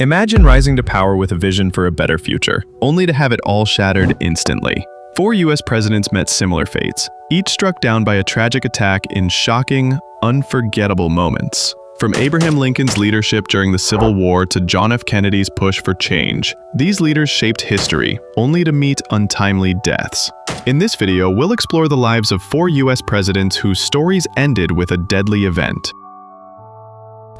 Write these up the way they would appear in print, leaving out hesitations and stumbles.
Imagine rising to power with a vision for a better future, only to have it all shattered instantly. 4 U.S. presidents met similar fates, each struck down by a tragic attack in shocking, unforgettable moments. From Abraham Lincoln's leadership during the Civil War to John F. Kennedy's push for change, these leaders shaped history, only to meet untimely deaths. In this video, we'll explore the lives of 4 U.S. presidents whose stories ended with a deadly event.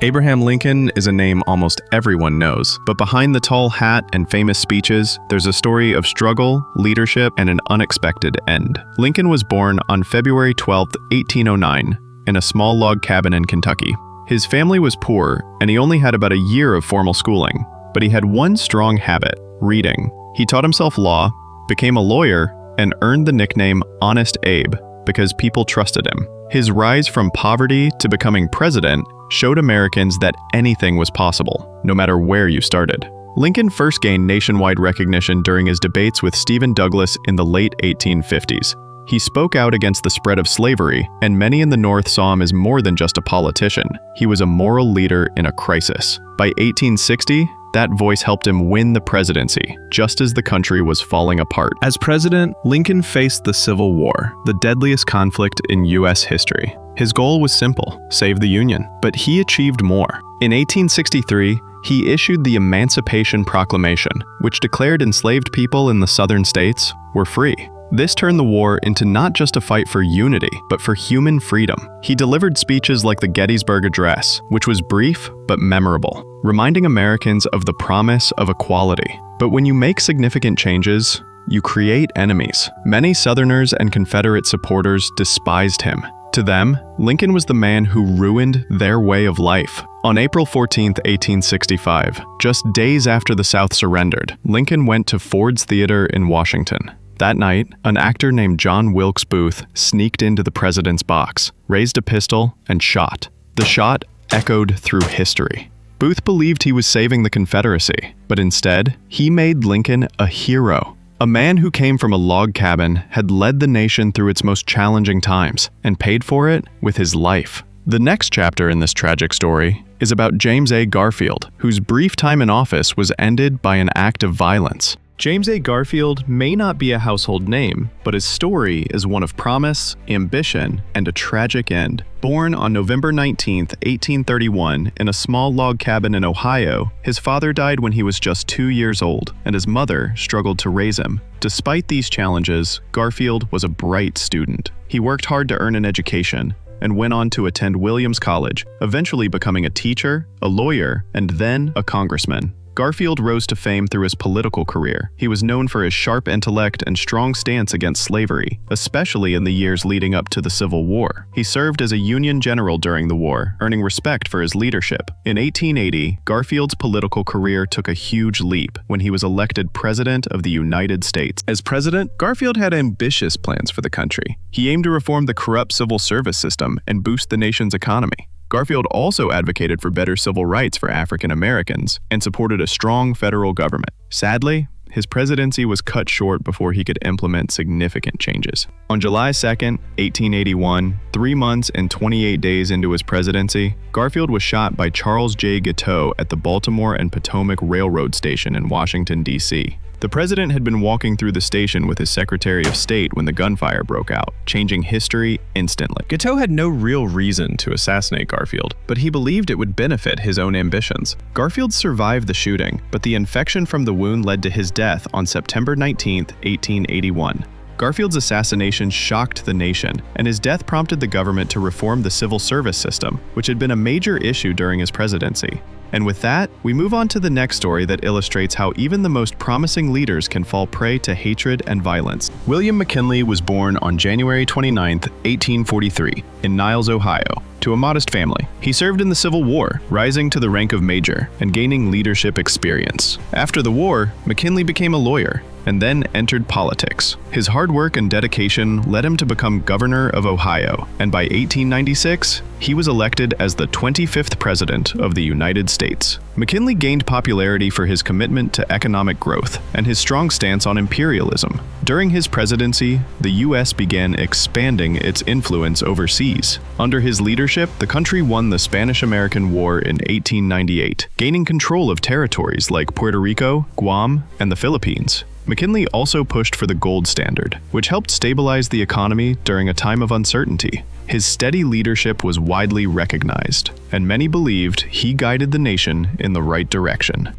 Abraham Lincoln is a name almost everyone knows, but behind the tall hat and famous speeches, there's a story of struggle, leadership, and an unexpected end. Lincoln was born on February 12, 1809, in a small log cabin in Kentucky. His family was poor, and he only had about a year of formal schooling, but he had one strong habit: reading. He taught himself law, became a lawyer, and earned the nickname Honest Abe because people trusted him. His rise from poverty to becoming president showed Americans that anything was possible, no matter where you started. Lincoln first gained nationwide recognition during his debates with Stephen Douglas in the late 1850s. He spoke out against the spread of slavery, and many in the North saw him as more than just a politician. He was a moral leader in a crisis. By 1860, that voice helped him win the presidency, just as the country was falling apart. As president, Lincoln faced the Civil War, the deadliest conflict in U.S. history. His goal was simple: save the Union. But he achieved more. In 1863, he issued the Emancipation Proclamation, which declared enslaved people in the southern states were free. This turned the war into not just a fight for unity, but for human freedom. He delivered speeches like the Gettysburg Address, which was brief but memorable, reminding Americans of the promise of equality. But when you make significant changes, you create enemies. Many Southerners and Confederate supporters despised him. To them, Lincoln was the man who ruined their way of life. On April 14, 1865, just days after the South surrendered, Lincoln went to Ford's Theater in Washington. That night, an actor named John Wilkes Booth sneaked into the president's box, raised a pistol, and shot. The shot echoed through history. Booth believed he was saving the Confederacy, but instead, he made Lincoln a hero. A man who came from a log cabin had led the nation through its most challenging times and paid for it with his life. The next chapter in this tragic story is about James A. Garfield, whose brief time in office was ended by an act of violence. James A. Garfield may not be a household name, but his story is one of promise, ambition, and a tragic end. Born on November 19, 1831, in a small log cabin in Ohio, his father died when he was just 2 years old, and his mother struggled to raise him. Despite these challenges, Garfield was a bright student. He worked hard to earn an education and went on to attend Williams College, eventually becoming a teacher, a lawyer, and then a congressman. Garfield rose to fame through his political career. He was known for his sharp intellect and strong stance against slavery, especially in the years leading up to the Civil War. He served as a Union general during the war, earning respect for his leadership. In 1880, Garfield's political career took a huge leap when he was elected President of the United States. As president, Garfield had ambitious plans for the country. He aimed to reform the corrupt civil service system and boost the nation's economy. Garfield also advocated for better civil rights for African Americans and supported a strong federal government. Sadly, his presidency was cut short before he could implement significant changes. On July 2, 1881, 3 months and 28 days into his presidency, Garfield was shot by Charles J. Guiteau at the Baltimore and Potomac Railroad Station in Washington, D.C. The president had been walking through the station with his Secretary of State when the gunfire broke out, changing history instantly. Guiteau had no real reason to assassinate Garfield, but he believed it would benefit his own ambitions. Garfield survived the shooting, but the infection from the wound led to his death on September 19, 1881. Garfield's assassination shocked the nation, and his death prompted the government to reform the civil service system, which had been a major issue during his presidency. And with that, we move on to the next story that illustrates how even the most promising leaders can fall prey to hatred and violence. William McKinley was born on January 29, 1843, in Niles, Ohio, to a modest family. He served in the Civil War, rising to the rank of major and gaining leadership experience. After the war, McKinley became a lawyer. and then entered politics. His hard work and dedication led him to become governor of Ohio, and by 1896, he was elected as the 25th president of the United States. McKinley gained popularity for his commitment to economic growth and his strong stance on imperialism. During his presidency, the U.S. began expanding its influence overseas. Under his leadership, the country won the Spanish-American War in 1898, gaining control of territories like Puerto Rico, Guam, and the Philippines. McKinley also pushed for the gold standard, which helped stabilize the economy during a time of uncertainty. His steady leadership was widely recognized, and many believed he guided the nation in the right direction.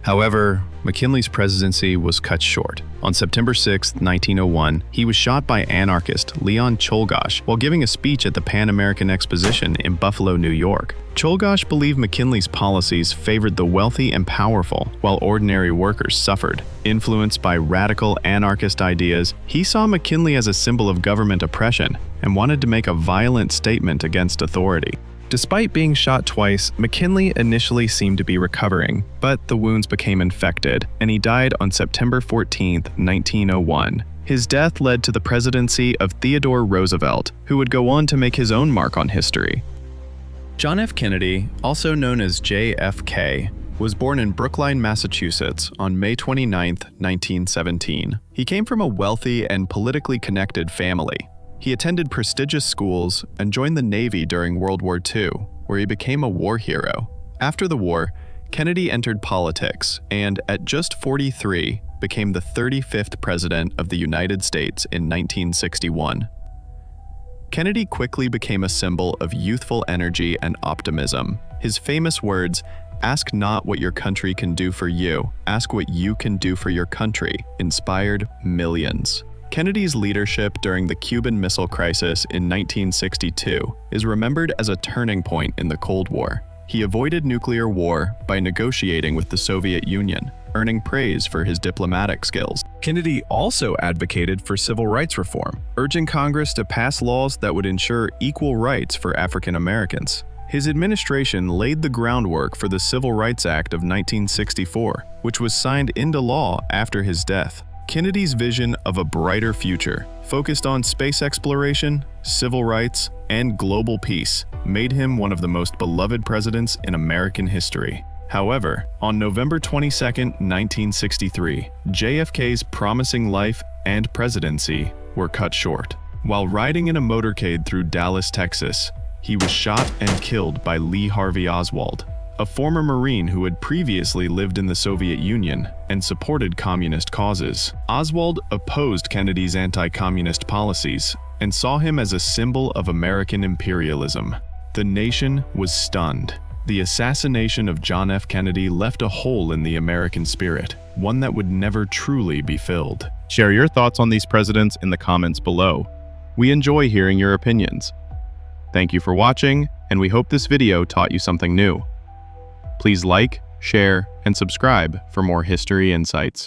However, McKinley's presidency was cut short. On September 6, 1901, he was shot by anarchist Leon Czolgosz while giving a speech at the Pan American Exposition in Buffalo, New York. Czolgosz believed McKinley's policies favored the wealthy and powerful, while ordinary workers suffered. Influenced by radical anarchist ideas, he saw McKinley as a symbol of government oppression and wanted to make a violent statement against authority. Despite being shot twice, McKinley initially seemed to be recovering, but the wounds became infected, and he died on September 14, 1901. His death led to the presidency of Theodore Roosevelt, who would go on to make his own mark on history. John F. Kennedy, also known as JFK, was born in Brookline, Massachusetts on May 29, 1917. He came from a wealthy and politically connected family. He attended prestigious schools and joined the Navy during World War II, where he became a war hero. After the war, Kennedy entered politics and, at just 43, became the 35th President of the United States in 1961. Kennedy quickly became a symbol of youthful energy and optimism. His famous words, "Ask not what your country can do for you, ask what you can do for your country," inspired millions. Kennedy's leadership during the Cuban Missile Crisis in 1962 is remembered as a turning point in the Cold War. He avoided nuclear war by negotiating with the Soviet Union, earning praise for his diplomatic skills. Kennedy also advocated for civil rights reform, urging Congress to pass laws that would ensure equal rights for African Americans. His administration laid the groundwork for the Civil Rights Act of 1964, which was signed into law after his death. Kennedy's vision of a brighter future, focused on space exploration, civil rights, and global peace, made him one of the most beloved presidents in American history. However, on November 22, 1963, JFK's promising life and presidency were cut short. While riding in a motorcade through Dallas, Texas, he was shot and killed by Lee Harvey Oswald, a former Marine who had previously lived in the Soviet Union and supported communist causes. Oswald opposed Kennedy's anti-communist policies and saw him as a symbol of American imperialism. The nation was stunned. The assassination of John F. Kennedy left a hole in the American spirit, one that would never truly be filled. Share your thoughts on these presidents in the comments below. We enjoy hearing your opinions. Thank you for watching, and we hope this video taught you something new. Please like, share, and subscribe for more history insights.